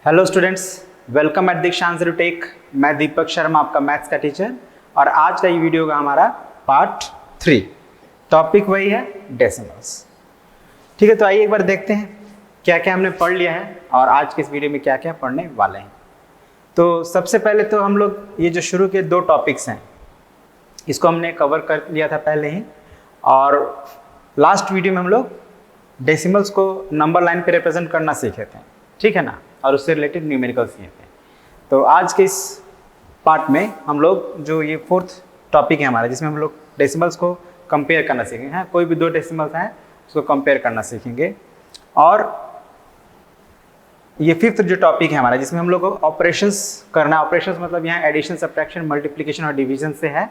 Hello students, welcome eight दीक्षांत take. मैं दीपक शर्मा, आपका मैथ्स का टीचर। और आज का ये वीडियो का हमारा पार्ट 3, टॉपिक वही है डेसिमल्स। ठीक है, तो आइए एक बार देखते हैं क्या क्या हमने पढ़ लिया है और आज के इस वीडियो में क्या क्या पढ़ने वाले हैं। तो सबसे पहले तो हम लोग ये जो शुरू के 2 टॉपिक्स हैं इसको हमने कवर कर लिया था पहले ही, और लास्ट वीडियो में हम लोग डेसिमल्स को नंबर लाइन पे रिप्रेजेंट करना सीखे थे, ठीक है ना, और उससे रिलेटेड न्यूमेरिकल सीखे थे। तो आज के इस पार्ट में हम लोग जो ये 4th टॉपिक है हमारा, जिसमें हम लोग डेसिमल्स को कंपेयर करना सीखेंगे। हैं कोई भी 2 डेसिमल्स हैं उसको कंपेयर करना सीखेंगे। और ये 5th जो टॉपिक है हमारा, जिसमें हम लोग को ऑपरेशंस करना। ऑपरेशंस मतलब यहाँ एडिशन, सब्ट्रैक्शन, मल्टीप्लिकेशन और डिवीजन से है।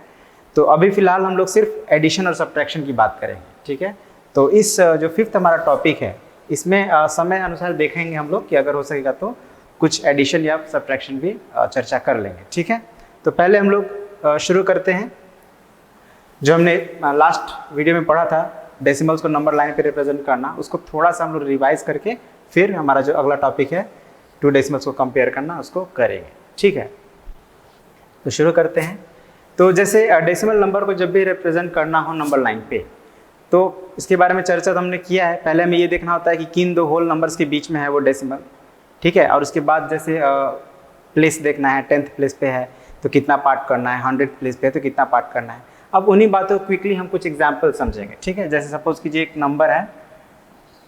तो अभी फिलहाल हम लोग सिर्फ एडिशन और सब्ट्रैक्शन की बात करेंगे, ठीक है। तो इस जो 5th हमारा टॉपिक है इसमें समय अनुसार देखेंगे हम लोग कि अगर हो सकेगा तो कुछ एडिशन या सब्ट्रैक्शन भी चर्चा कर लेंगे, ठीक है। तो पहले हम लोग शुरू करते हैं जो हमने लास्ट वीडियो में पढ़ा था, डेसिमल्स को नंबर लाइन पे रिप्रेजेंट करना। उसको थोड़ा सा हम लोग रिवाइज करके फिर हमारा जो अगला टॉपिक है 2 डेसिमल्स को कंपेयर करना उसको करेंगे, ठीक है। तो शुरू करते हैं। तो जैसे डेसिमल नंबर को जब भी रिप्रेजेंट करना हो नंबर लाइन पे, तो इसके बारे में चर्चा तो हमने किया है। पहले हमें ये देखना होता है कि किन 2 होल नंबर्स के बीच में है वो डेसिमल, ठीक है। और उसके बाद जैसे प्लेस देखना है, 10th प्लेस पे है तो कितना पार्ट करना है, 100th प्लेस पे है तो कितना पार्ट करना है। अब उन्हीं बातों को क्विकली हम कुछ एग्जाम्पल समझेंगे, ठीक है। जैसे सपोज कीजिए एक नंबर है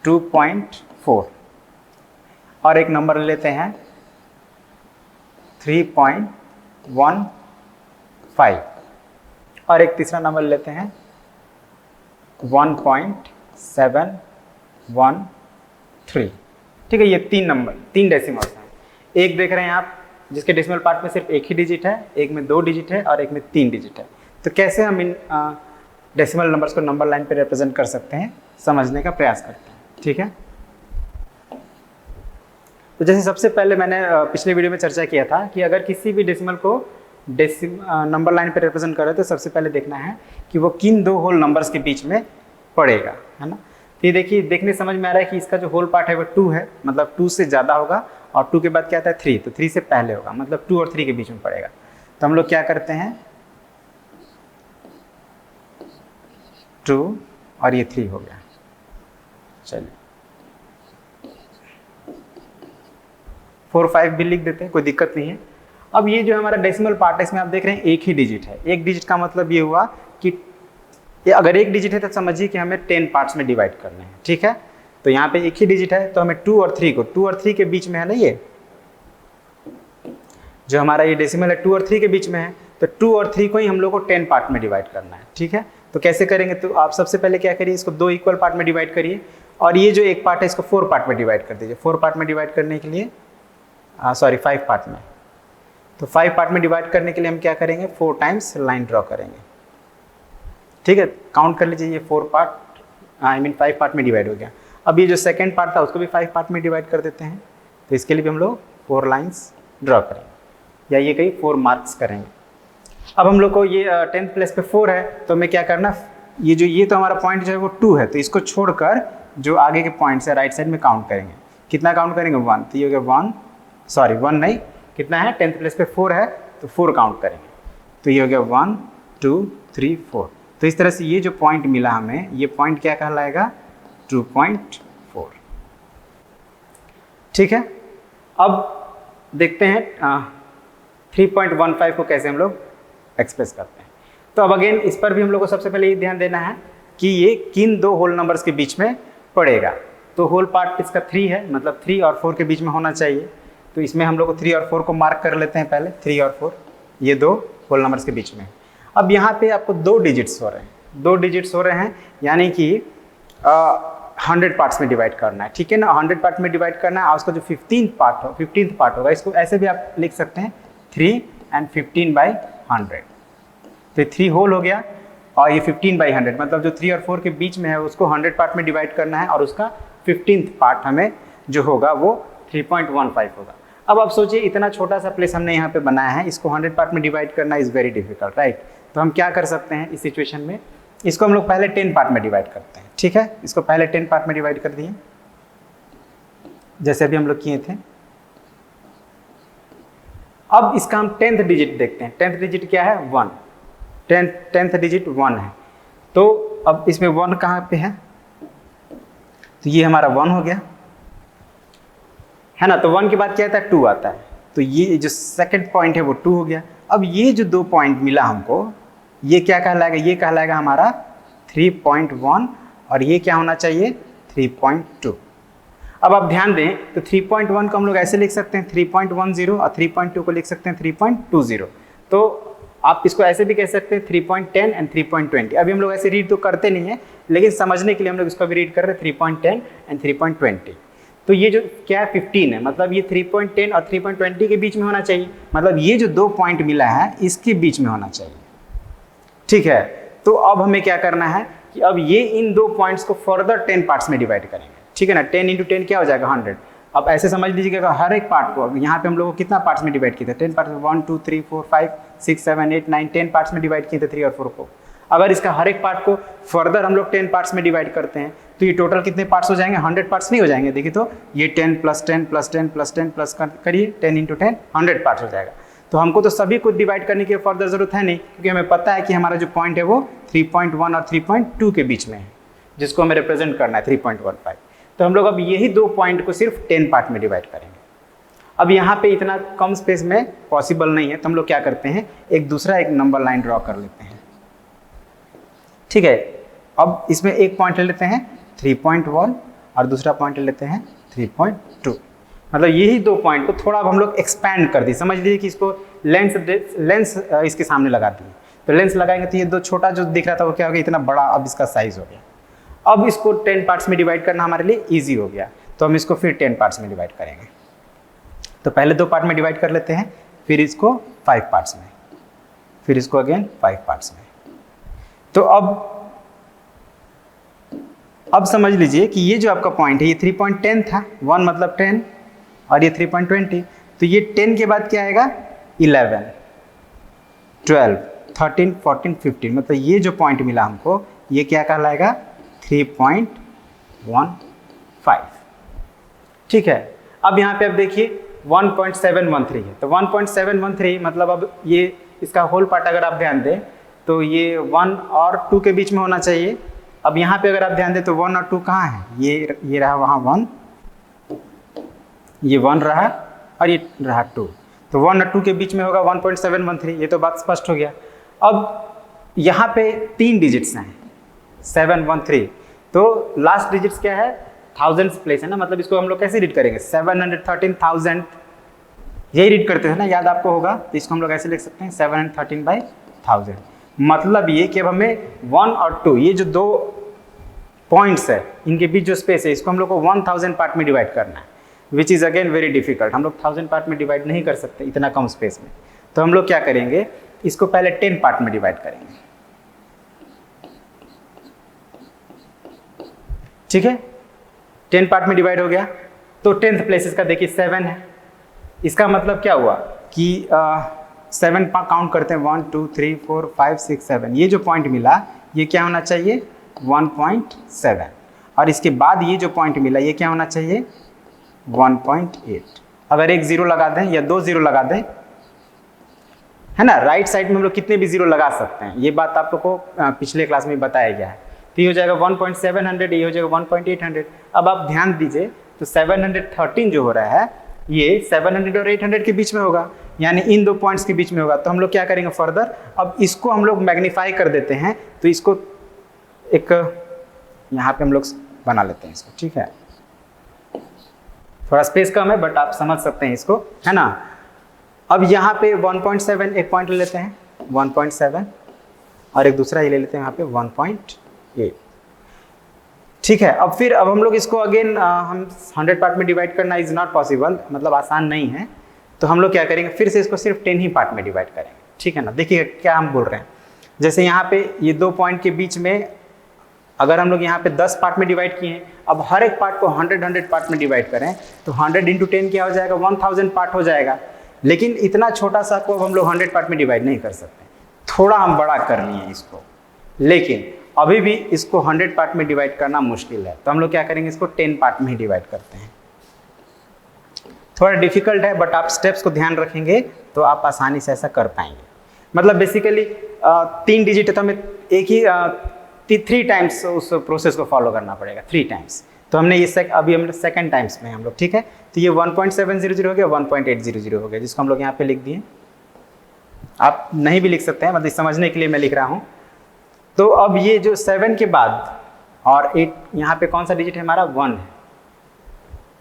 2.4 और एक नंबर लेते हैं 3.15 और एक तीसरा नंबर लेते हैं 1.713, ठीक है। ये 3 डेसिमल्स हैं। एक देख रहे हैं आप जिसके डेसिमल पार्ट में सिर्फ एक ही डिजिट है, एक में 2 डिजिट है और एक में 3 डिजिट है। तो कैसे हम इन डेसिमल नंबर्स को नंबर लाइन पे रिप्रेजेंट कर सकते हैं, समझने का प्रयास करते हैं, ठीक है। तो जैसे सबसे पहले मैंने पिछले वीडियो में चर्चा किया था कि अगर किसी भी डेसिमल को नंबर लाइन पे रिप्रेजेंट कर रहे तो सबसे पहले देखना है कि वो किन 2 होल नंबर्स के बीच में पड़ेगा, है ना। तो ये देखिए, देखने समझ में आ रहा है कि इसका जो होल पार्ट है वो 2 है, मतलब 2 से ज़्यादा होगा, और 2 के बाद क्या आता है 3, तो 3 से पहले होगा, मतलब 2 और 3 के बीच में पड़ेगा। तो हम लोग क्या करते हैं, 2 और ये 3 हो गया। चलिए 4, 5 भी लिख देते हैं, कोई दिक्कत नहीं है। अब ये जो हमारा डेसिमल पार्ट है इसमें आप देख रहे हैं एक ही डिजिट है। एक डिजिट का मतलब ये हुआ कि अगर एक डिजिट है तो समझिए कि हमें 10 पार्ट्स में डिवाइड करने हैं, ठीक है। तो यहाँ पे एक ही डिजिट है तो हमें 2 और 3 के बीच में है ना, ये जो हमारा ये डेसिमल है 2 और 3 के बीच में है, तो 2 और 3 को ही हम लोग को 10 पार्ट में डिवाइड करना है, ठीक है। तो कैसे करेंगे, तो आप सबसे पहले क्या करिए, इसको 2 इक्वल पार्ट में डिवाइड करिए, और ये जो एक पार्ट है इसको 4 पार्ट में डिवाइड कर दीजिए। 4 पार्ट में डिवाइड करने के लिए 5 पार्ट में, तो 5 पार्ट में डिवाइड करने के लिए हम क्या करेंगे, 4 टाइम्स लाइन ड्रॉ करेंगे, ठीक है। काउंट कर लीजिए, ये 4 पार्ट 5 पार्ट में डिवाइड हो गया। अब ये जो सेकंड पार्ट था उसको भी 5 पार्ट में डिवाइड कर देते हैं। तो इसके लिए भी हम लोग 4 लाइन्स ड्रॉ करेंगे, या ये कहीं 4 मार्क्स करेंगे। अब हम लोग को ये 10th प्लेस पे 4 है, तो हमें क्या करना, ये तो हमारा पॉइंट जो है वो 2 है, तो इसको छोड़कर जो आगे के पॉइंट्स है राइट साइड में काउंट करेंगे। कितना काउंट करेंगे, 1। तो ये हो गया 1 नहीं, कितना है, 10th प्लेस पे 4 है तो 4 काउंट करेंगे। तो ये हो गया 1 2 3 4। तो इस तरह से ये जो पॉइंट मिला हमें, ये पॉइंट क्या कहलाएगा, 2.4, ठीक है। अब देखते हैं 3.15 को कैसे हम लोग एक्सप्रेस करते हैं। तो अब अगेन इस पर भी हम लोग को सबसे पहले ये ध्यान देना है कि ये किन 2 होल नंबर्स के बीच में पड़ेगा। तो होल पार्ट इसका 3 है, मतलब 3 और 4 के बीच में होना चाहिए। तो इसमें हम लोग को 3 और 4 को मार्क कर लेते हैं पहले, 3 और 4 ये 2 होल नंबर्स के बीच में। अब यहाँ पे आपको 2 डिजिट्स हो रहे हैं, 2 डिजिट्स हो रहे हैं, यानी कि 100 पार्ट्स में डिवाइड करना है, ठीक है ना। 100 पार्ट में डिवाइड करना है, और उसका जो 15th पार्ट होगा, इसको ऐसे भी आप लिख सकते हैं 3 and 15/100। तो 3 होल हो गया, और ये 15/100, मतलब जो 3 और 4 के बीच में है उसको 100 पार्ट में डिवाइड करना है, और उसका 15th पार्ट हमें जो होगा वो 3.15 होगा। अब आप सोचिए, इतना छोटा सा प्लेस हमने यहाँ पे बनाया है, इसको 100 पार्ट में डिवाइड करना इज़ वेरी डिफिकल्ट, राइट। तो हम क्या कर सकते हैं इस सिचुएशन में, इसको हम लोग पहले 10 पार्ट में डिवाइड करते हैं, ठीक है। इसको पहले 10 पार्ट में डिवाइड कर दिए, जैसे अभी हम लोग किए थे। अब इसका हम 10th डिजिट देखते हैं। 10th डिजिट क्या है? 1। 10th डिजिट 1 है। तो अब इसमें 1 कहाँ पे है? तो ये हमारा 1 हो गया, है ना। तो 1 के बाद क्या आता है? 2 आता है। तो ये जो सेकंड पॉइंट है वो 2 हो गया। अब ये जो 2 पॉइंट मिला हमको, ये क्या कहलाएगा? ये कहलाएगा हमारा 3.1 और ये क्या होना चाहिए? 3.2। अब आप ध्यान दें तो 3.1 को हम लोग ऐसे लिख सकते हैं 3.10 और 3.2 को लिख सकते हैं 3.20। तो आप इसको ऐसे भी कह सकते हैं 3.10 एंड 3.20। अभी हम लोग ऐसे रीड तो करते नहीं है, लेकिन समझने के लिए हम लोग इसको भी रीड कर रहे हैं 3.10 एंड 3.20। तो ये जो क्या है 15 है, मतलब ये 3.10 और 3.20 के बीच में होना चाहिए। मतलब ये जो 2 पॉइंट मिला है इसके बीच में होना चाहिए, ठीक है। तो अब हमें क्या करना है कि अब ये इन 2 पॉइंट्स को फर्दर 10 पार्ट्स में डिवाइड करेंगे, ठीक है ना। 10 × 10 क्या हो जाएगा? 100। अब ऐसे समझ लीजिएगा हर एक पार्ट को, यहाँ पे हम लोग को कितना पार्ट्स में डिवाइड किए थे? 10 पार्ट्स में 1 2 3 4 5 6 7 8 9 10 पार्ट्स में डिवाइड किए थे 3 और 4 को। अगर इसका हर एक पार्ट को फर्दर हम लोग 10 पार्ट्स में डिवाइड करते हैं तो ये टोटल कितने पार्ट्स हो जाएंगे? 100 पार्ट्स नहीं हो जाएंगे? देखिए तो ये 10 + 10 + 10 + 10 प्लस करिए 10 × 10 100 पार्ट्स हो जाएगा। तो हमको तो सभी को डिवाइड करने की फर्दर जरूरत है नहीं, क्योंकि हमें पता है कि हमारा जो पॉइंट है वो 3.1 और 3.2 के बीच में है, जिसको हमें रिप्रेजेंट करना है 3.15। तो हम लोग अब यही 2 पॉइंट को सिर्फ 10 पार्ट में डिवाइड करेंगे। अब यहाँ पे इतना कम स्पेस में पॉसिबल नहीं है, तो हम लोग क्या करते हैं, एक दूसरा एक नंबर लाइन ड्रॉ कर लेते हैं, ठीक है। अब इसमें एक पॉइंट ले लेते हैं 3.1 और दूसरा पॉइंट ले लेते हैं 3.2। मतलब यही 2 पॉइंट को थोड़ा अब हम लोग एक्सपैंड कर दी। समझ लीजिए कि इसको लेंस इसके सामने लगा दिए। तो लेंस लगाएंगे तो ये 2 छोटा जो दिख रहा था वो क्या हो गया? इतना बड़ा अब इसका साइज हो गया। अब इसको 10 पार्ट्स में डिवाइड करना हमारे लिए ईजी हो गया, तो हम इसको फिर 10 पार्ट्स में डिवाइड करेंगे। तो पहले 2 पार्ट में डिवाइड कर लेते हैं, फिर इसको 5 पार्ट्स में, फिर इसको अगेन 5 पार्ट्स में। तो अब समझ लीजिए कि ये जो आपका पॉइंट है ये 3.10 था, 1 मतलब 10 और ये 3.20। तो ये 10 के बाद क्या आएगा? 11 12 13 14 15। मतलब ये जो पॉइंट मिला हमको ये क्या कहलाएगा? 3.15, ठीक है। अब यहाँ पे अब देखिए 1.713 है, तो 1.713 मतलब अब ये इसका होल पार्ट अगर आप ध्यान दें तो ये 1 और 2 के बीच में होना चाहिए। अब यहाँ पे अगर आप ध्यान दें तो 1 और 2 कहाँ है? ये रहा वहाँ 1, ये 1 रहा और ये रहा 2। तो 1 और 2 के बीच में होगा 1.713, ये तो बात स्पष्ट हो गया। अब यहाँ पे 3 डिजिट्स हैं 713, तो लास्ट डिजिट्स क्या है? थाउजेंड्स प्लेस है ना, मतलब इसको हम लोग कैसे रीड करेंगे? 713,000 यही रीड करते थे ना, याद आपको होगा। तो इसको हम लोग ऐसे लिख सकते हैं 713/1000। मतलब ये कि अब हमें 1 और 2 ये जो 2 पॉइंट्स है इनके बीच जो स्पेस है इसको हम लोग को 1000 पार्ट में डिवाइड करना है, which is again very difficult. हम लोग 1000 पार्ट में डिवाइड नहीं कर सकते इतना कम स्पेस में। तो हम लोग क्या करेंगे, इसको पहले 10 पार्ट में डिवाइड करेंगे, ठीक है। 10 पार्ट में डिवाइड हो गया तो 10th प्लेस इसका देखिए 7 है। इसका मतलब क्या हुआ कि 7 काउंट करते हैं 1 2 3 4 5 6 7। ये जो पॉइंट मिला ये क्या होना चाहिए? 1.7। और इसके बाद ये जो पॉइंट मिला ये क्या होना चाहिए? 1.8। अगर एक 0 लगा दें या 2 0 लगा दें, है ना, राइट साइड में हम लोग कितने भी 0 लगा सकते हैं, ये बात आप लोग को पिछले क्लास में बताया गया है। तो ये हो जाएगा 1.700, ये हो जाएगा 1.800। अब आप ध्यान दीजिए तो 713 जो हो रहा है ये 700 और 800 के बीच में होगा, यानी इन 2 पॉइंट्स के बीच में होगा। तो हम लोग क्या करेंगे फर्दर, अब इसको हम लोग मैग्नीफाई कर देते हैं। तो इसको एक यहाँ पे हम लोग बना लेते हैं इसको, ठीक है। थोड़ा स्पेस कम है बट आप समझ सकते हैं इसको, है ना। अब यहाँ पे 1.7 एक पॉइंट ले लेते हैं 1.7 और एक दूसरा ये ले लेते हैं यहाँ पे 1.8, ठीक है। अब हम लोग इसको अगेन हम 100 पार्ट में डिवाइड करना इज नॉट पॉसिबल, मतलब आसान नहीं है। तो हम लोग क्या करेंगे, फिर से इसको सिर्फ 10 ही पार्ट में डिवाइड करेंगे, ठीक है ना। देखिए क्या हम बोल रहे हैं, जैसे यहाँ पे ये 2 पॉइंट के बीच में अगर हम लोग यहाँ पे 10 पार्ट में डिवाइड किए हैं, अब हर एक पार्ट को 100 पार्ट में डिवाइड करें तो 100 × 10 क्या हो जाएगा? 1000 पार्ट हो जाएगा। लेकिन इतना छोटा सा को अब हम लोग 100 पार्ट में डिवाइड नहीं कर सकते, थोड़ा हम बड़ा कर लिए इसको, लेकिन अभी भी इसको 100 पार्ट में डिवाइड करना मुश्किल है। तो हम लोग क्या करेंगे, इसको 10 पार्ट में ही डिवाइड करते हैं। थोड़ा डिफिकल्ट है, बट आप स्टेप्स को ध्यान रखेंगे तो आप आसानी से ऐसा कर पाएंगे। मतलब बेसिकली 3 डिजिट है तो हमें एक ही 3 टाइम्स उस प्रोसेस को फॉलो करना पड़ेगा, 3 टाइम्स। तो हमने ये अभी हम सेकंड टाइम्स में हम लोग, ठीक है। तो ये 1.700 हो गया, 1.800 हो गया, जिसको हम लोग यहाँ पे लिख दिए। आप नहीं भी लिख सकते हैं, मतलब समझने के लिए मैं लिख रहा हूँ। तो अब ये जो 7 के बाद और 8, यहाँ पे कौन सा डिजिट है हमारा, 1 है,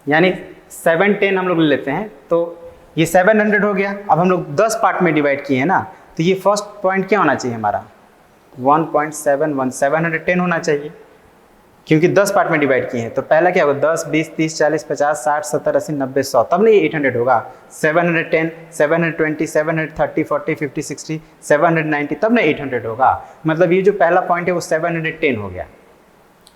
यानी 7 10 हम लोग ले लेते हैं। तो ये 700 हो गया। अब हम लोग 10 पार्ट में डिवाइड किए हैं ना, तो ये फर्स्ट पॉइंट क्या होना चाहिए हमारा, 1.71 710 होना चाहिए, क्योंकि 10 पार्ट में डिवाइड किए हैं। तो पहला क्या होगा, 10 20 30 40 50 60 70 80 90 100, तब नहीं 800 होगा। 710 720 730 40 50 60 790, तब ना 800 होगा। मतलब ये जो पहला पॉइंट है वो 710 हो गया,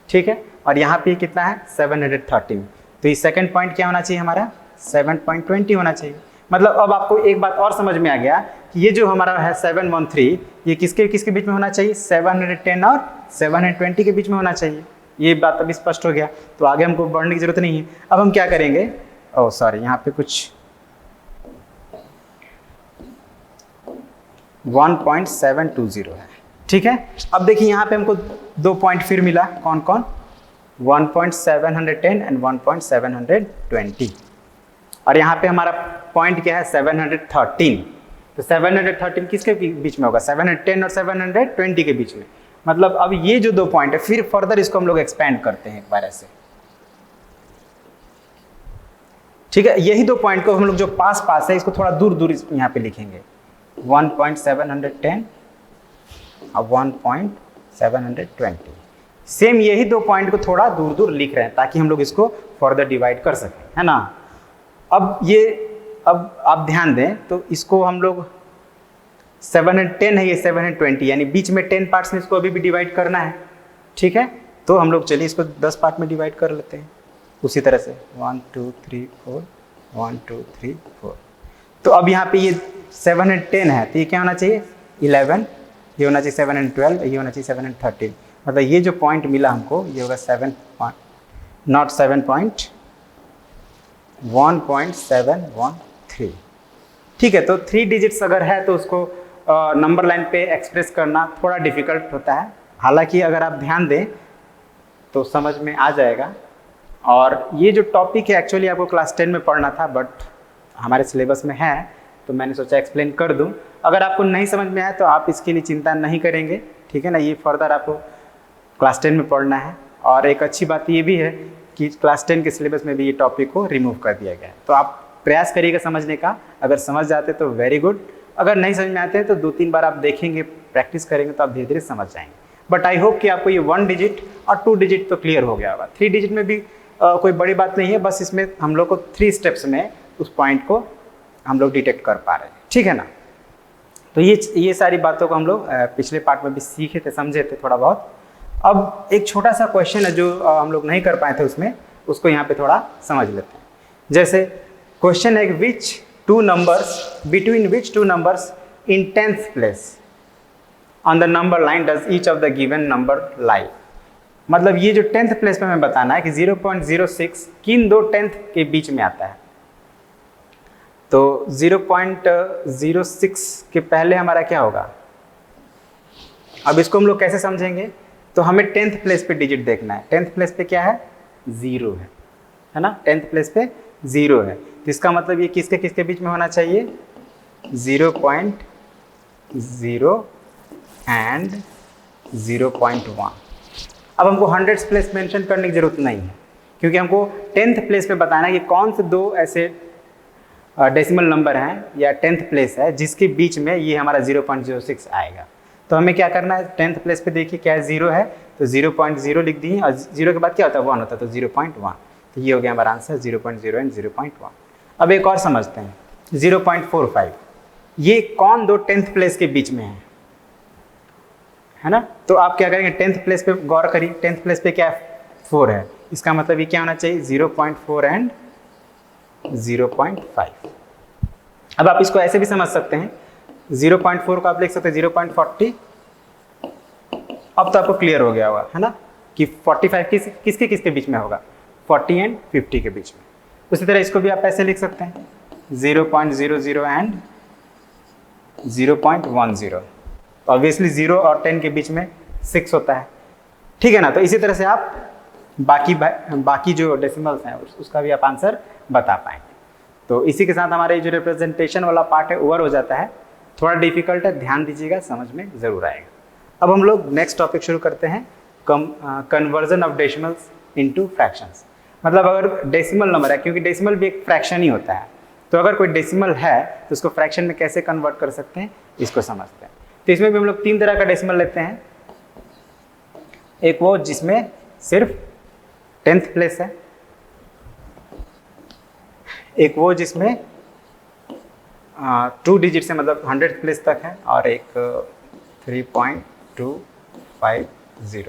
ठीक है। और यहाँ पे कितना है, 713। तो ये सेकंड पॉइंट क्या होना चाहिए हमारा, 7.20 होना चाहिए। मतलब अब आपको एक बात और समझ में आ गया कि ये जो हमारा है 713, ये किसके किसके बीच में होना चाहिए, 710 और 720 के बीच में होना चाहिए। ये बात अभी स्पष्ट हो गया। तो आगे हमको बढ़ने की जरूरत नहीं है। अब हम क्या करेंगे, ओह सॉरी, यहाँ पे कुछ 1.720 है, ठीक है। अब देखिए यहाँ पे हमको 2 पॉइंट फिर मिला, कौन कौन, 1.710 एंड 1.720। और यहाँ पे हमारा पॉइंट क्या है, 713। तो 713 किसके बीच में होगा, 710 और 720 के बीच में। मतलब अब ये जो 2 पॉइंट है, फिर फर्दर इसको हम लोग एक्सपेंड करते हैं एक बार ऐसे, ठीक है। यही 2 पॉइंट को हम लोग जो पास पास है, इसको थोड़ा दूर दूर यहाँ पे लिखेंगे, 1.710 और 1.720। सेम यही 2 पॉइंट को थोड़ा दूर दूर लिख रहे हैं ताकि हम लोग इसको फर्दर डिवाइड कर सकें, है ना। अब आप ध्यान दें तो इसको हम लोग 710 है, ये 720, यानी बीच में 10 पार्ट्स में इसको अभी भी डिवाइड करना है, ठीक है। तो हम लोग चलिए इसको 10 पार्ट में डिवाइड कर लेते हैं उसी तरह से, 1 2 3 4 1 2 3 4। तो अब यहाँ पे ये 710 है, तो ये क्या होना चाहिए, 11, ये होना चाहिए 712, ये होना चाहिए 713। मतलब ये जो पॉइंट मिला हमको, ये होगा 1.713, ठीक है। तो 3 डिजिट्स अगर है तो उसको नंबर लाइन पे एक्सप्रेस करना थोड़ा डिफिकल्ट होता है। हालांकि अगर आप ध्यान दें तो समझ में आ जाएगा। और ये जो टॉपिक है एक्चुअली आपको क्लास 10 में पढ़ना था, बट हमारे सिलेबस में है तो मैंने सोचा एक्सप्लेन कर दूं। अगर आपको नहीं समझ में आया तो आप इसके लिए चिंता नहीं करेंगे, ठीक है ना। ये फर्दर आपको क्लास 10 में पढ़ना है। और एक अच्छी बात ये भी है कि क्लास 10 के सिलेबस में भी ये टॉपिक को रिमूव कर दिया गया है। तो आप प्रयास करिएगा समझने का। अगर समझ जाते तो वेरी गुड, अगर नहीं समझ में आते तो 2-3 बार आप देखेंगे, प्रैक्टिस करेंगे तो आप धीरे धीरे समझ जाएंगे। बट आई होप कि आपको ये 1 डिजिट और 2 डिजिट तो क्लियर हो गया होगा। 3 डिजिट में भी कोई बड़ी बात नहीं है, बस इसमें हम लोग को 3 स्टेप्स में उस पॉइंट को हम लोग डिटेक्ट कर पा रहे हैं, ठीक है ना। तो ये सारी बातों को हम लोग पिछले पार्ट में भी सीखे थे, समझे थे थोड़ा बहुत। अब एक छोटा सा क्वेश्चन है जो हम लोग नहीं कर पाए थे उसमें, उसको यहाँ पे थोड़ा समझ लेते हैं। जैसे क्वेश्चन है, which two numbers between which two numbers in 10th place on the number line does each of the given number lie. मतलब ये जो 10th प्लेस पे हमें बताना है कि 0.06 किन 2 10th के बीच में आता है। तो 0.06 के पहले हमारा क्या होगा, अब इसको हम लोग कैसे समझेंगे। तो हमें 10th प्लेस पे डिजिट देखना है। 10th प्लेस पे क्या है, 0 है ना। 10th प्लेस पे 0 है, तो इसका मतलब ये किसके किसके बीच में होना चाहिए, 0.0 एंड 0.1। अब हमको 100th प्लेस मेंशन करने की जरूरत नहीं है, क्योंकि हमको 10th प्लेस पे बताना है कि कौन से 2 ऐसे डेसिमल नंबर हैं या 10th प्लेस है जिसके बीच में ये हमारा 0.06 आएगा। तो हमें क्या करना है, 10th प्लेस पे देखिए क्या है, 0 है, तो 0.0 लिख दिए, और 0 के बाद क्या होता है, 1 होता है, तो 0.1। तो ये हो गया हमारा आंसर, 0.0 एंड 0.1। अब एक और समझते हैं, 0.45, ये कौन 2 10th प्लेस के बीच में है ना। तो आप क्या करेंगे, 10th प्लेस पे गौर करिए, 10th प्लेस पे क्या है, 4 है, इसका मतलब ये क्या होना चाहिए, 0.4 एंड 0.5। अब आप इसको ऐसे भी समझ सकते हैं, 0.4 को आप लिख सकते हैं 0.40। अब तो आपको क्लियर हो गया होगा, है ना, कि 45 किसके किसके बीच में होगा, 40 एंड 50 के बीच में। उसी तरह इसको भी आप ऐसे लिख सकते हैं 0.00 एंड 0.10। ऑब्वियसली 0 और 10 के बीच में 6 होता है, ठीक है ना। तो इसी तरह से आप बाकी जो डेसिमल्स हैं उसका भी आप आंसर बता पाएंगे। तो इसी के साथ हमारे जो रिप्रेजेंटेशन वाला पार्ट है ओवर हो जाता है। थोड़ा डिफिकल्ट है, ध्यान दीजिएगा, समझ में ज़रूर आएगा। अब हम लोग नेक्स्ट टॉपिक शुरू करते हैं, conversion of decimals into fractions. मतलब अगर डेसिमल नंबर है, क्योंकि डेसिमल भी एक फ्रैक्शन ही होता है, तो अगर कोई डेसिमल है तो उसको फ्रैक्शन में कैसे कन्वर्ट कर सकते हैं इसको समझते हैं। तो इसमें भी हम लोग 3 तरह का डेसिमल लेते हैं। एक वो जिसमें सिर्फ 10th प्लेस है, एक वो जिसमें 2 डिजिट से मतलब 100th प्लेस तक है, और एक 3.250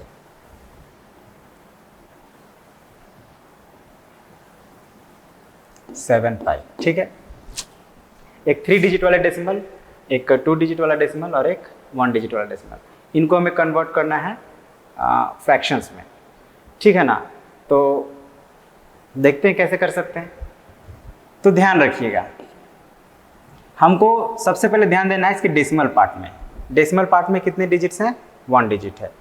75, ठीक है। एक 3 डिजिट वाला डेसिमल, एक 2 डिजिट वाला डेसिमल और एक 1 डिजिट वाला डेसिमल। इनको हमें कन्वर्ट करना है फ्रैक्शंस में, ठीक है ना। तो देखते हैं कैसे कर सकते हैं। तो ध्यान रखिएगा, हमको सबसे पहले ध्यान देना है इसके डेसिमल पार्ट में। डेसिमल पार्ट में कितने डिजिट्स हैं? 1 डिजिट है।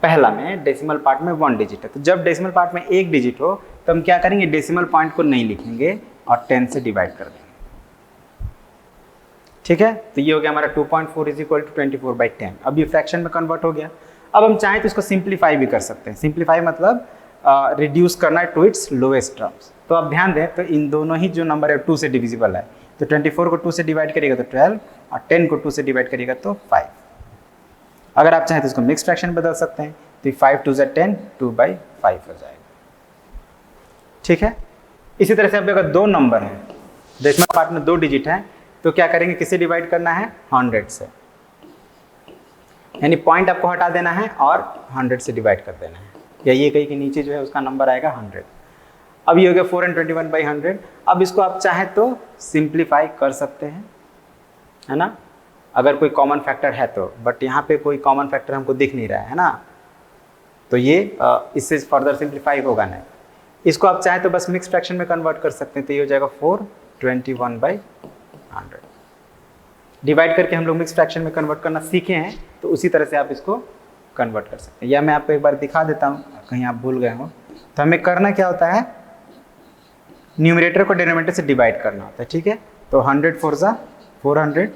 पहला में डेसिमल पार्ट में 1 डिजिट है। तो जब डेसिमल पार्ट में 1 डिजिट हो तो हम क्या करेंगे, डेसिमल पॉइंट को नहीं लिखेंगे और 10 से डिवाइड कर देंगे, ठीक है। तो ये हो गया हमारा 2.4 = 24/10। अब ये फ्रैक्शन में कन्वर्ट हो गया। अब हम चाहें तो इसको सिंप्लीफाई भी कर सकते हैं। सिंप्लीफाई मतलब रिड्यूस करना है टू इट्स लोएस्ट टर्म्स। तो अब ध्यान दें, तो इन दोनों ही जो नंबर है 2 से डिविजिबल है। तो 24 को 2 से डिवाइड करिएगा तो 12, और 10 को 2 से डिवाइड करिएगा तो 5। अगर आप चाहें तो इसको मिक्स फ्रैक्शन बदल सकते हैं, तो 5 2 = 10, 2/5 हो जाएगा, ठीक है। इसी तरह से अब अगर 2 नंबर हैं, डेसिमल पार्ट में 2 डिजिट हैं, तो क्या करेंगे, किससे डिवाइड करना है? 100 से। यानी पॉइंट आपको हटा देना है और 100 से डिवाइड कर देना है, या ये कहीं के नीचे जो है उसका नंबर आएगा 100। अब ये हो गया 421/100। अब इसको आप चाहें तो सिंप्लीफाई कर सकते हैं, है ना, अगर कोई कॉमन फैक्टर है तो। बट यहाँ पे कोई कॉमन फैक्टर हमको दिख नहीं रहा है ना, तो ये इससे फर्दर सिंप्लीफाई होगा नहीं। इसको आप चाहें तो बस मिक्स फ्रैक्शन में कन्वर्ट कर सकते हैं। तो ये हो जाएगा 421/100। डिवाइड करके हम लोग मिक्स फ्रैक्शन में कन्वर्ट करना सीखे हैं, तो उसी तरह से आप इसको कन्वर्ट कर सकते हैं। या मैं आपको एक बार दिखा देता हूँ, कहीं आप भूल गए हो। तो हमें करना क्या होता है, न्यूमरेटर को डिनोमिनेटर से डिवाइड करना होता है, ठीक है। तो 100 4 = 400,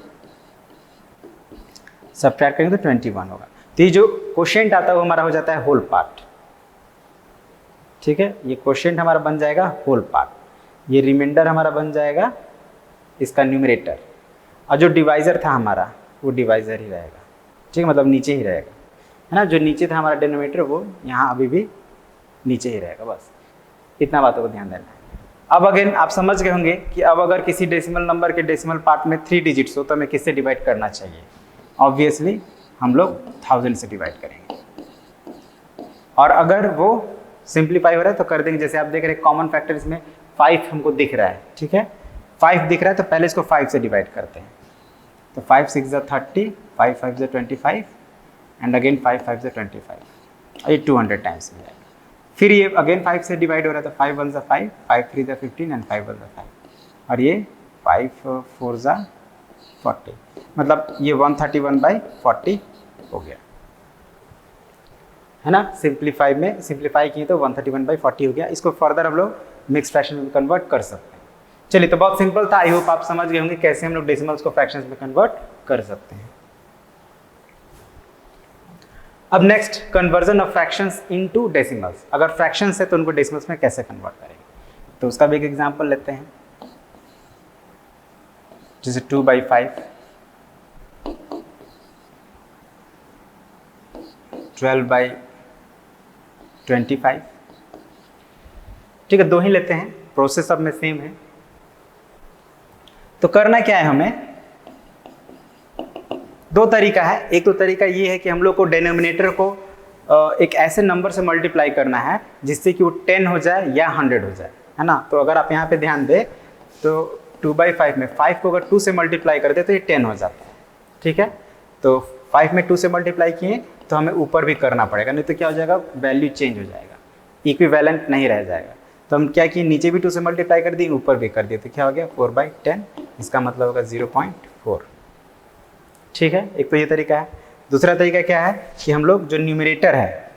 सब्ट्रैक्ट करेंगे तो 21 होगा। तो ये जो क्वोशिएंट आता है वो हमारा हो जाता है होल पार्ट, ठीक है। ये क्वोशिएंट हमारा बन जाएगा होल पार्ट, ये रिमाइंडर हमारा बन जाएगा इसका न्यूमरेटर, और जो डिवाइजर था हमारा वो डिवाइजर ही रहेगा, ठीक है, मतलब नीचे ही रहेगा, है ना। जो नीचे था हमारा डिनोमिनेटर वो यहाँ अभी भी नीचे ही रहेगा। बस इतना बातों को ध्यान देना है। अब अगेन आप समझ गए होंगे कि अब अगर किसी डेसिमल नंबर के डेसिमल पार्ट में 3 डिजिट्स हो तो हमें किससे डिवाइड करना चाहिए? ऑब्वियसली हम लोग 1000 से डिवाइड करेंगे। और अगर वो सिंप्लीफाई हो रहा है तो कर देंगे, जैसे आप देख रहे हैं कॉमन फैक्टर इसमें 5 हमको दिख रहा है, ठीक है। 5 दिख रहा है तो पहले इसको 5 से डिवाइड करते हैं। तो 5 6 = 30, 5 5 = 25, एंड अगेन 5 5 = 25, ये 200 टाइम्स मिल जाएगा। फिर ये अगेन 5 से डिवाइड हो रहा है तो 5 1 = 5, 5 3 = 15 एंड 5 1 = 5, और ये 5 4 = 40, मतलब ये 131/40 हो गया, है ना। सिंप्लीफाई किए तो 131/40 हो गया। इसको फर्दर हम लोग मिक्स फ्रैक्शन में कन्वर्ट कर सकते हैं। चलिए, तो बहुत सिंपल था। आई होप आप समझ गए होंगे कैसे हम लोग डेसिमल्स को फ्रैक्शंस में कन्वर्ट कर सकते हैं। अब next, conversion of fractions into decimals. अगर फ्रैक्शंस है तो उनको डेसिमल्स में कैसे कन्वर्ट करेंगे, तो उसका भी एक एग्जांपल लेते हैं। जैसे 2/5, 12/25, ठीक है, 2 ही लेते हैं, प्रोसेस सब में सेम है। तो करना क्या है, हमें 2 तरीका है। एक तो तरीका ये है कि हम लोग को डिनोमिनेटर को एक ऐसे नंबर से मल्टीप्लाई करना है जिससे कि वो 10 हो जाए या 100 हो जाए, है ना। तो अगर आप यहाँ पे ध्यान दें तो 2/5 में 5 को अगर 2 से मल्टीप्लाई करते तो ये 10 हो जाता है, ठीक है। तो 5 में 2 से मल्टीप्लाई किए तो हमें ऊपर भी करना पड़ेगा, नहीं तो क्या हो जाएगा, वैल्यू चेंज हो जाएगा, इक्विवेलेंट नहीं रह जाएगा। तो हम क्या किए, नीचे भी 2 से मल्टीप्लाई कर दिए, ऊपर भी कर दिए, तो क्या हो गया 4/10, इसका मतलब होगा 0.4। ठीक है, एक तो ये तरीका है। दूसरा तरीका क्या है कि हम लोग जो न्यूमरेटर है,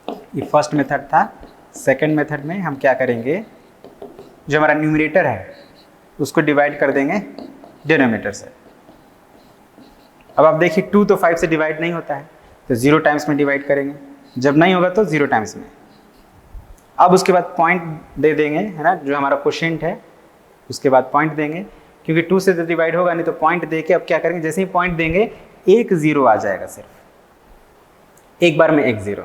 ये फर्स्ट मेथड था, सेकंड मेथड में हम क्या करेंगे, जो हमारा न्यूमरेटर है उसको डिवाइड कर देंगे डिनोमिनेटर से। अब आप देखिए 2 तो 5 से डिवाइड नहीं होता है, तो 0 टाइम्स में डिवाइड करेंगे, जब नहीं होगा तो 0 टाइम्स में। अब उसके बाद पॉइंट दे देंगे, है ना, जो हमारा क्वोशिएंट है उसके बाद पॉइंट देंगे, क्योंकि 2 से तो डिवाइड होगा नहीं, तो पॉइंट दे के अब क्या करेंगे, जैसे ही पॉइंट देंगे एक 0 आ जाएगा, सिर्फ एक बार में एक 0।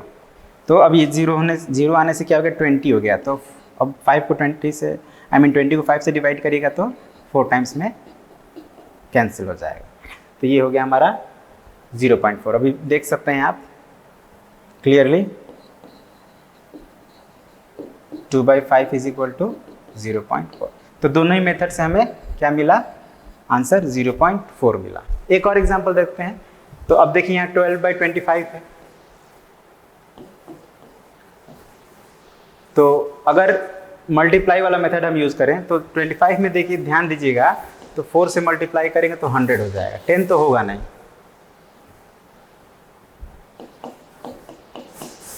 तो अब ये 0 आने से क्या हो गया, 20 हो गया। तो अब 5 को 20 से, 20 को 5 से डिवाइड करिएगा तो 4 टाइम्स में कैंसिल हो जाएगा। तो ये हो गया हमारा 0.4। अभी देख सकते हैं आप क्लियरली, 2/5 इज इक्वल टू 0.4। तो दोनों ही मेथड से हमें क्या मिला, आंसर 0.4 मिला। एक और एग्जांपल देखते हैं। तो अब देखिए यहाँ 12/25 है, तो अगर मल्टीप्लाई वाला मेथड हम यूज़ करें तो 25 में देखिए ध्यान दीजिएगा, तो 4 से मल्टीप्लाई करेंगे तो 100 हो जाएगा, 10 तो होगा नहीं,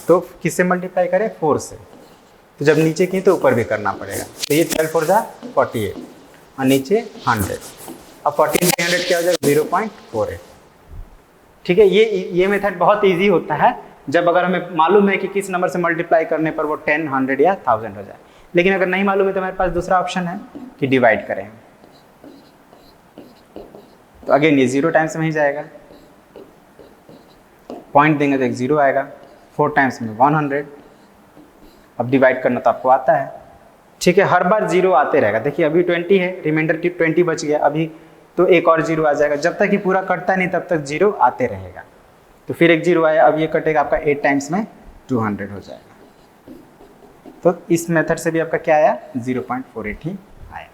तो किससे मल्टीप्लाई करें, 4 से। तो जब नीचे किए तो ऊपर भी करना पड़ेगा। तो ये 12 4 जा 48 और नीचे 100। अब 14 से 100 क्या हो जाएगा, 0.48। ठीक है, ये मेथड बहुत इजी होता है जब अगर हमें मालूम है कि किस नंबर से मल्टीप्लाई करने पर वो 10, 100 या 1000 हो जाए। लेकिन अगर नहीं मालूम है तो हमारे पास दूसरा ऑप्शन है कि डिवाइड करें। तो अगेन ये 0 टाइम्स में ही जाएगा, पॉइंट देंगे तो एक 0 आएगा, 4 टाइम्स में 100। अब डिवाइड करना तो आपको आता है, ठीक है, हर बार 0 आते रहेगा। देखिए अभी 20 है, रिमाइंडर 20 बच गया, अभी तो एक और 0 आ जाएगा। जब तक ये पूरा कटता नहीं तब तक 0 आते रहेगा। तो फिर एक 0 आया, अब ये कटेगा आपका 8 टाइम्स में 200 हो जाएगा। तो इस मेथड से भी आपका क्या आया, 0.48 ही आया।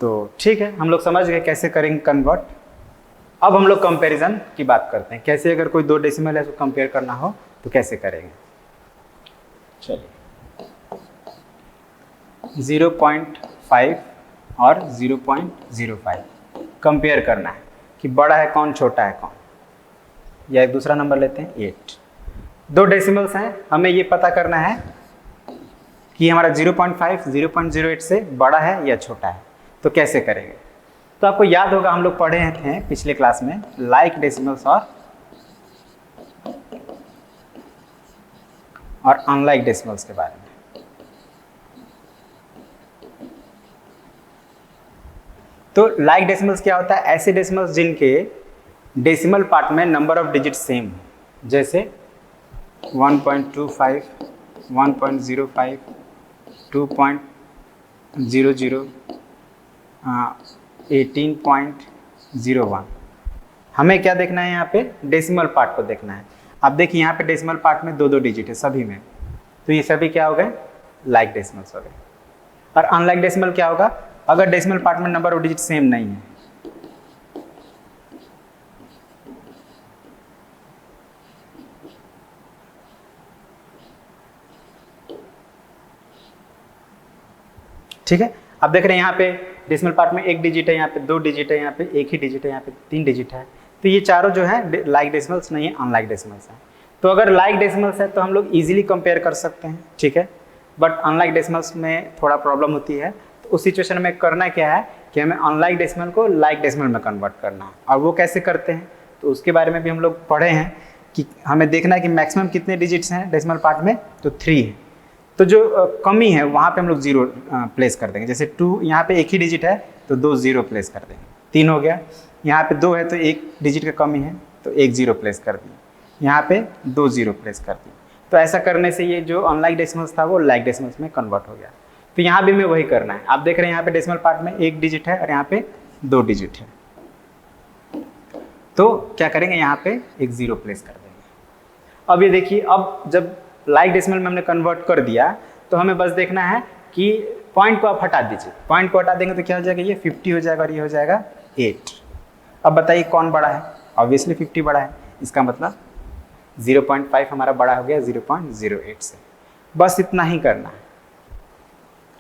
तो ठीक है, हम लोग समझ गए कैसे करेंगे कन्वर्ट। अब हम लोग कंपैरिजन की बात करते हैं, कैसे अगर कोई 2 डेसिमल है उसको कंपेयर करना हो तो कैसे करेंगे। चलिए 0.5 और 0.05 कंपेयर करना है कि बड़ा है कौन, छोटा है कौन, या एक दूसरा नंबर लेते हैं 8। 2 डेसिमल्स हैं, हमें ये पता करना है कि हमारा 0.5 0.08 से बड़ा है या छोटा है। तो कैसे करेंगे, तो आपको याद होगा हम लोग पढ़े थे पिछले क्लास में लाइक डेसिमल्स और अनलाइक डेसिमल्स के बारे में। तो लाइक डेसिमल्स क्या होता है, ऐसे डेसिमल्स जिनके डेसिमल पार्ट में नंबर ऑफ डिजिट सेम, जैसे 1.25, 1.05, 2.00, 18.01। हमें क्या देखना है, यहाँ पे डेसिमल पार्ट को देखना है। अब देखिए यहाँ पे डेसिमल पार्ट में 2 डिजिट है सभी में, तो ये सभी क्या हो गए, लाइक डेसिमल्स हो गए। और अनलाइक डेसिमल क्या होगा, अगर डेसिमल पार्ट में नंबर ऑफ डिजिट सेम नहीं है। ठीक है, अब देख रहे हैं यहाँ पे डेसिमल पार्ट में 1 डिजिट है, यहाँ पे 2 डिजिट है, यहाँ पे 1 ही डिजिट है, यहाँ पे 3 डिजिट है। तो ये चारों जो है लाइक डेसिमल्स नहीं है, अनलाइक डेसिमल्स है। तो अगर लाइक डेसिमल्स है तो हम लोग इजीली कंपेयर कर सकते हैं, ठीक है। बट अनलाइक डेसिमल्स में थोड़ा प्रॉब्लम होती है। तो उस सिचुएशन में करना क्या है कि हमें अनलाइक डेसिमल को लाइक डेसिमल में कन्वर्ट करना है। और वो कैसे करते हैं तो उसके बारे में भी हम लोग पढ़े हैं कि हमें देखना है कि मैक्सिमम कितने डिजिट्स हैं डेसिमल पार्ट में, तो 3 है। तो जो कमी है वहाँ पे हम लोग 0 प्लेस कर देंगे। जैसे 2 यहाँ पे 1 ही डिजिट है तो 2 0 प्लेस कर देंगे, 3 हो गया। यहाँ पे 2 है तो 1 डिजिट का कमी है तो 1 0 प्लेस कर दिए, यहाँ पे 2 0 प्लेस कर दिए। तो ऐसा करने से ये जो अनलाइक डेसिमल्स था वो लाइक डेसिमल्स में कन्वर्ट हो गया। तो यहाँ भी हमें वही करना है। आप देख रहे हैं यहाँ पे डेसिमल पार्ट में 1 डिजिट है और यहाँ पे 2 डिजिट है। तो क्या करेंगे, यहाँ पे एक 0 प्लेस कर देंगे। अब ये देखिए, अब जब लाइक डेसिमल में हमने कन्वर्ट कर दिया तो हमें बस देखना है कि पॉइंट को आप हटा दीजिए। पॉइंट को हटा देंगे तो क्या हो जाएगा, ये 50 हो जाएगा और ये हो जाएगा 8। अब बताइए कौन बड़ा है, ऑब्वियसली 50 बड़ा है। इसका मतलब 0.5 हमारा बड़ा हो गया 0.08 से। बस इतना ही करना है।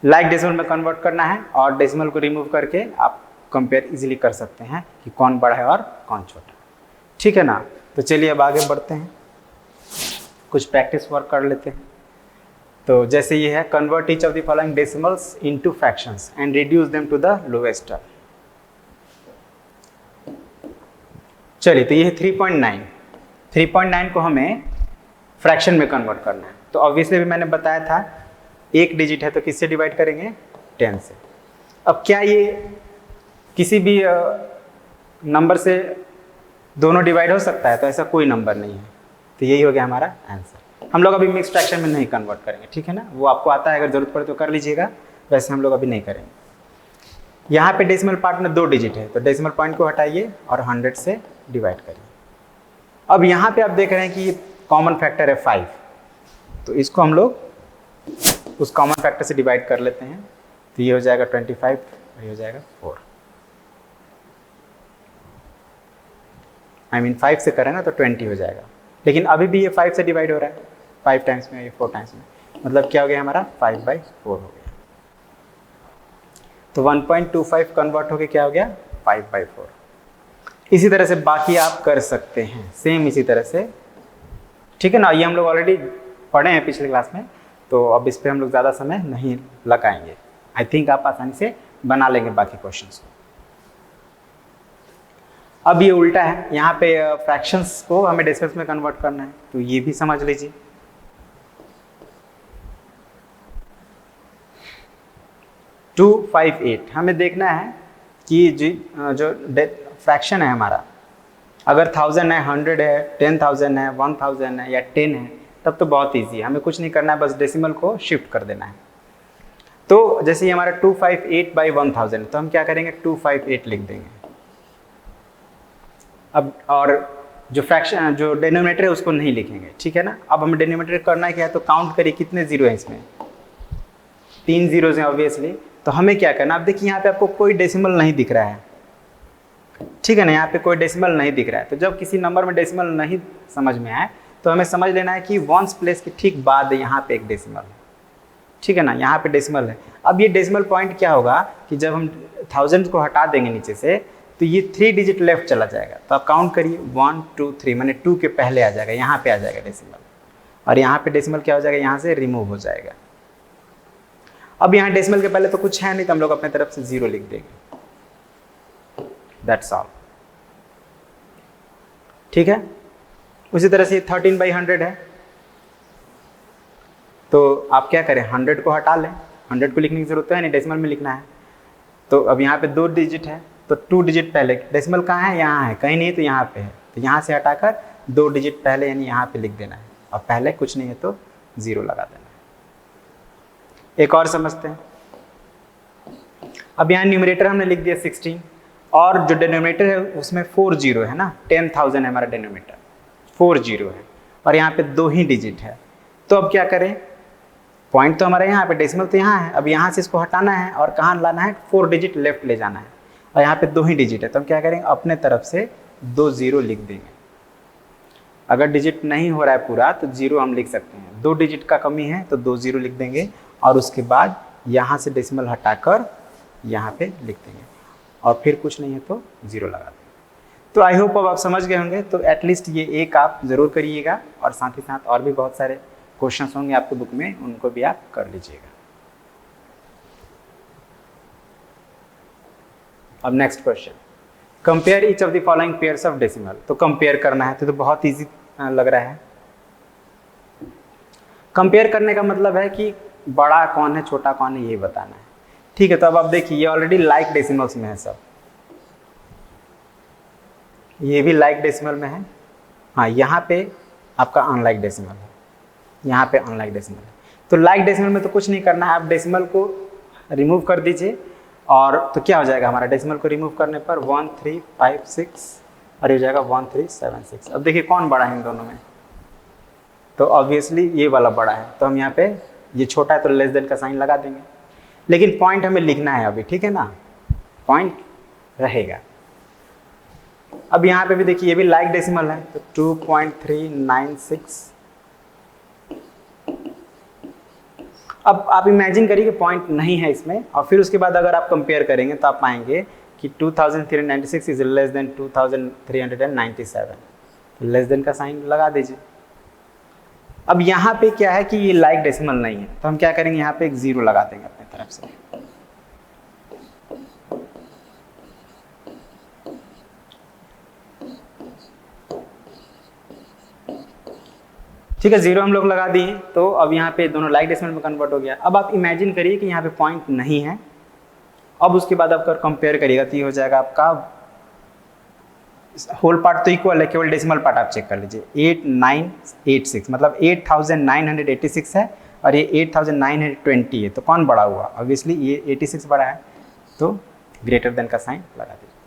लाइक डेसिमल में कन्वर्ट करना है और डेसिमल को रिमूव करके आप कंपेयर इजीली कर सकते हैं कि कौन बड़ा है और कौन छोटा है। ठीक है ना। तो चलिए अब आगे बढ़ते हैं, कुछ प्रैक्टिस वर्क कर लेते हैं। तो जैसे ये है, convert each of the following decimals into fractions and reduce them to the lowest term. चलिए, तो ये है 3.9। 3.9 को हमें फ्रैक्शन में कन्वर्ट करना है। तो ऑब्वियसली भी मैंने बताया था एक डिजिट है तो किससे डिवाइड करेंगे, 10 से। अब क्या ये किसी भी नंबर से दोनों डिवाइड हो सकता है? तो ऐसा कोई नंबर नहीं है। तो यही हो गया हमारा आंसर। हम लोग अभी मिक्स फ्रैक्शन में नहीं कन्वर्ट करेंगे, ठीक है ना। वो आपको आता है, अगर जरूरत पड़े तो कर लीजिएगा, वैसे हम लोग अभी नहीं करेंगे। यहाँ पे डेसिमल पार्ट में 2 डिजिट है तो डेसिमल पॉइंट को हटाइए और 100 से डिवाइड करिए। अब यहाँ पे आप देख रहे हैं कि कॉमन फैक्टर है 5, तो इसको हम लोग उस कॉमन फैक्टर से डिवाइड कर लेते हैं। तो ये हो जाएगा 25 और ये हो जाएगा 4। I mean 5 से करें ना तो 20 हो जाएगा, लेकिन अभी भी ये 5 से डिवाइड हो रहा है, 5 टाइम्स में, ये 4 टाइम्स में, मतलब क्या हो गया हमारा 5/4 हो गया। तो 1.25 कन्वर्ट होके क्या हो गया 5/4। इसी तरह से बाकी आप कर सकते हैं, सेम इसी तरह से, ठीक है ना। ये हम लोग ऑलरेडी पढ़े हैं पिछले क्लास में, तो अब इस पर हम लोग ज़्यादा समय नहीं लगाएंगे। आई थिंक आप आसानी से बना लेंगे बाकी क्वेश्चंस को। अब ये उल्टा है, यहाँ पे फ्रैक्शंस को हमें डेसिमल्स में कन्वर्ट करना है, तो ये भी समझ लीजिए। टू 5 8 हमें देखना है कि जो फ्रैक्शन है हमारा, अगर 1000 है, 100 है, 10,000 है, 1000 है या 10 है, तब तो बहुत इजी है, हमें कुछ नहीं करना है, बस डेसिमल को शिफ्ट कर देना है। तो जैसे ये हमारा 258/1000, तो हम क्या करेंगे 258 लिख देंगे। अब और जो फ्रैक्शन, जो डिनोमिनेटर है उसको नहीं लिखेंगे, ठीक है ना। अब हमें डिनोमिनेटर करना क्या है, तो काउंट करिए कितने जीरो हैं इसमें, 3 जीरोज हैं ऑब्वियसली। तो हमें क्या करना, अब देखिए यहाँ पे आपको कोई डेसिमल नहीं दिख रहा है, ठीक है ना, यहाँ पे कोई डेसिमल नहीं दिख रहा है। तो जब किसी नंबर में डेसिमल नहीं समझ में आए तो हमें समझ लेना है कि वंस प्लेस के ठीक बाद यहाँ पे एक डेसिमल है, ठीक है ना, यहाँ पे डेसिमल है। अब ये डेसिमल पॉइंट क्या होगा कि जब हम 1000 को हटा देंगे नीचे से, तो ये 3 डिजिट लेफ्ट चला जाएगा। तो आप काउंट करिए 1 2 3, मैंने 2 के पहले आ जाएगा, यहाँ पे आ जाएगा डेसिमल, और यहाँ पे डेसिमल क्या हो जाएगा, यहाँ से रिमूव हो जाएगा। अब यहाँ डेसिमल के पहले तो कुछ है नहीं, तो हम लोग अपने तरफ से 0 लिख देंगे, दैट्स ऑल, ठीक है। उसी तरह से 13/100 है, तो आप क्या करें, 100 को हटा लें, 100 को लिखने की जरूरत है नहीं, डेसिमल में लिखना है। तो अब यहाँ पे 2 डिजिट है, तो 2 डिजिट पहले, डेसिमल कहाँ है, यहाँ है, कहीं नहीं तो यहाँ पे है, तो यहाँ से हटाकर 2 डिजिट पहले यानी यहाँ पे लिख देना है, और पहले कुछ नहीं है तो 0 लगा देना है। एक और समझते हैं। अब यहाँ न्यूमरेटर हमने लिख दिया 16, और जो डिनोमिनेटर है उसमें 4 जीरो है ना, 10,000 है हमारा डिनोमिनेटर, 4 जीरो है, और यहाँ पे 2 ही डिजिट है। तो अब क्या करें, पॉइंट तो हमारा यहाँ पे, डेसिमल तो यहाँ है, अब यहाँ से इसको हटाना है और कहाँ लाना है, 4 डिजिट लेफ्ट ले जाना है, और यहाँ पे 2 ही डिजिट है। तो हम क्या करेंगे, अपने तरफ से 2 0 लिख देंगे। अगर डिजिट नहीं हो रहा है पूरा तो 0 हम लिख सकते हैं, 2 डिजिट का कमी है तो 2 0 लिख देंगे, और उसके बाद यहाँ से डेसिमल हटाकर यहाँ पे लिख देंगे, और फिर कुछ नहीं है तो 0 लगा देंगे। तो आई होप अब आप समझ गए होंगे। तो एटलीस्ट ये एक आप ज़रूर करिएगा, और साथ ही साथ और भी बहुत सारे क्वेश्चंस होंगे आपके बुक में, उनको भी आप कर लीजिएगा। अब next question, compare each of the following pairs of decimal. तो कंपेयर करना है, तो बहुत ईजी लग रहा है। कंपेयर करने का मतलब है कि बड़ा कौन है छोटा कौन है ये बताना है, ठीक है। तो अब आप देखिए ये ऑलरेडी लाइक डेसिमल्स में है सब, ये भी लाइक डेसिमल में है, हाँ यहाँ पे आपका अनलाइक डेसिमल है, यहाँ पे अनलाइक डेसिमल है। तो लाइक डेसिमल में तो कुछ नहीं करना है, आप डेसिमल को रिमूव कर दीजिए, और तो क्या हो जाएगा हमारा, डेसिमल को रिमूव करने पर 1356 और ये हो जाएगा 1376। अब देखिए कौन बड़ा है इन दोनों में, तो ऑब्वियसली ये वाला बड़ा है, तो हम यहाँ पे, ये छोटा है तो लेस देन का साइन लगा देंगे, लेकिन पॉइंट हमें लिखना है अभी, ठीक है ना, पॉइंट रहेगा। अब यहाँ पे भी देखिए ये भी लाइक डेसिमल है, तो 2.396। अब आप इमेजिन करिए कि पॉइंट नहीं है इसमें, और फिर उसके बाद अगर आप कंपेयर करेंगे तो आप पाएंगे कि 2396 is less than 2397, less than का साइन लगा दीजिए। अब यहाँ पे क्या है कि ये लाइक डेसिमल नहीं है, तो हम क्या करेंगे, यहाँ पे एक जीरो लगा देंगे अपने तरफ से। ठीक है, जीरो हम लोग लगा दिए, तो अब यहाँ पे दोनों लाइक डेसिमल में कन्वर्ट हो गया। अब आप इमेजिन करिए कि यहाँ पे पॉइंट नहीं है, अब उसके बाद आप कंपेयर करिएगा तो ये हो जाएगा आपका होल पार्ट तो इक्वल है, केवल डेसिमल पार्ट आप चेक कर लीजिए। 8986 मतलब 8986 है और ये 8920 है, तो कौन बड़ा हुआ? ऑब्वियसली ये 86 बड़ा है, तो ग्रेटर देन का साइन लगा दीजिए।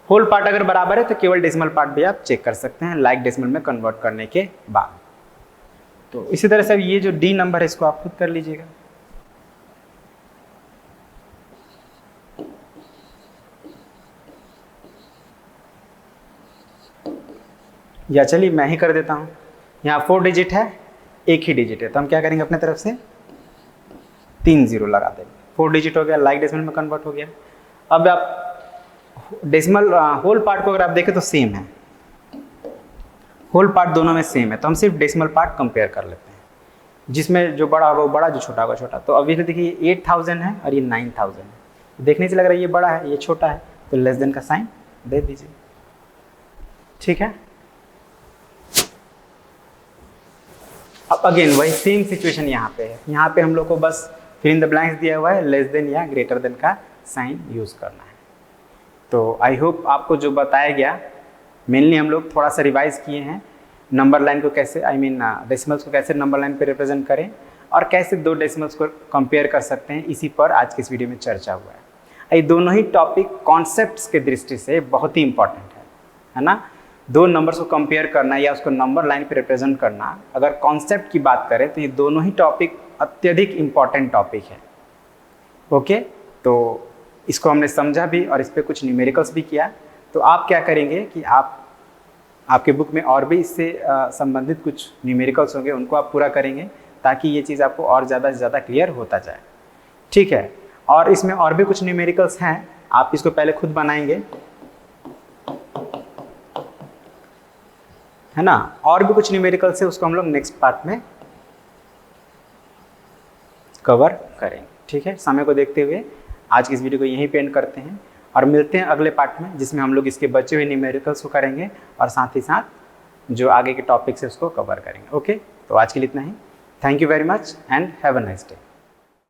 होल पार्ट अगर बराबर है तो केवल डेसिमल पार्ट भी आप चेक कर सकते हैं लाइक डेसिमल में कन्वर्ट करने के बाद। तो इसी तरह से अब ये जो डी नंबर है इसको आप खुद कर लीजिएगा। या चलिए मैं ही कर देता हूँ। यहाँ 4 डिजिट है, एक ही डिजिट है, तो हम क्या करेंगे, अपने तरफ से 3 जीरो लगा देंगे। 4 डिजिट हो गया, लाइक डेसिमल में कन्वर्ट हो गया। अब आप डेसिमल होल पार्ट को अगर आप देखें तो सेम है, होल पार्ट दोनों में सेम है, तो हम सिर्फ डेसिमल पार्ट कंपेयर कर लेते हैं, जिसमें जो बड़ा होगा वो बड़ा, जो छोटा होगा छोटा। तो अभी देखिए 8000 है और ये 9000 है, देखने से लग रहा है ये बड़ा है ये छोटा है, तो लेस देन का साइन दे दीजिए। ठीक है, अब अगेन वही सेम सिचुएशन यहाँ पे है। यहाँ पे हम लोग को बस फिल इन द ब्लैंक्स दिया हुआ है, लेस देन या ग्रेटर देन का साइन यूज़ करना है। तो आई होप आपको जो बताया गया, मेनली हम लोग थोड़ा सा रिवाइज किए हैं, नंबर लाइन को कैसे डेसिमल्स को कैसे नंबर लाइन पे रिप्रेजेंट करें और कैसे दो डेसिमल्स को कंपेयर कर सकते हैं, इसी पर आज के इस वीडियो में चर्चा हुआ है। ये दोनों ही टॉपिक कॉन्सेप्ट्स के दृष्टि से बहुत ही इंपॉर्टेंट है ना। दो नंबर्स को कंपेयर करना या उसको नंबर लाइन पे रिप्रेजेंट करना, अगर कॉन्सेप्ट की बात करें तो ये दोनों ही टॉपिक अत्यधिक इम्पॉर्टेंट टॉपिक है। ओके, तो इसको हमने समझा भी और इस पर कुछ न्यूमेरिकल्स भी किया। तो आप क्या करेंगे कि आपके बुक में और भी इससे संबंधित कुछ न्यूमेरिकल्स होंगे, उनको आप पूरा करेंगे ताकि ये चीज़ आपको और ज़्यादा से ज़्यादा क्लियर होता जाए। ठीक है, और इसमें और भी कुछ न्यूमेरिकल्स हैं, आप इसको पहले खुद बनाएंगे, है ना। और भी कुछ न्यूमेरिकल्स है, उसको हम लोग नेक्स्ट पार्ट में कवर करेंगे। ठीक है, समय को देखते हुए आज की इस वीडियो को यहीं पे एंड करते हैं और मिलते हैं अगले पार्ट में, जिसमें हम लोग इसके बचे हुए न्यूमेरिकल्स को करेंगे और साथ ही साथ जो आगे के टॉपिक्स है उसको कवर करेंगे। ओके, तो आज के लिए इतना ही। Thank you very much and have a nice day.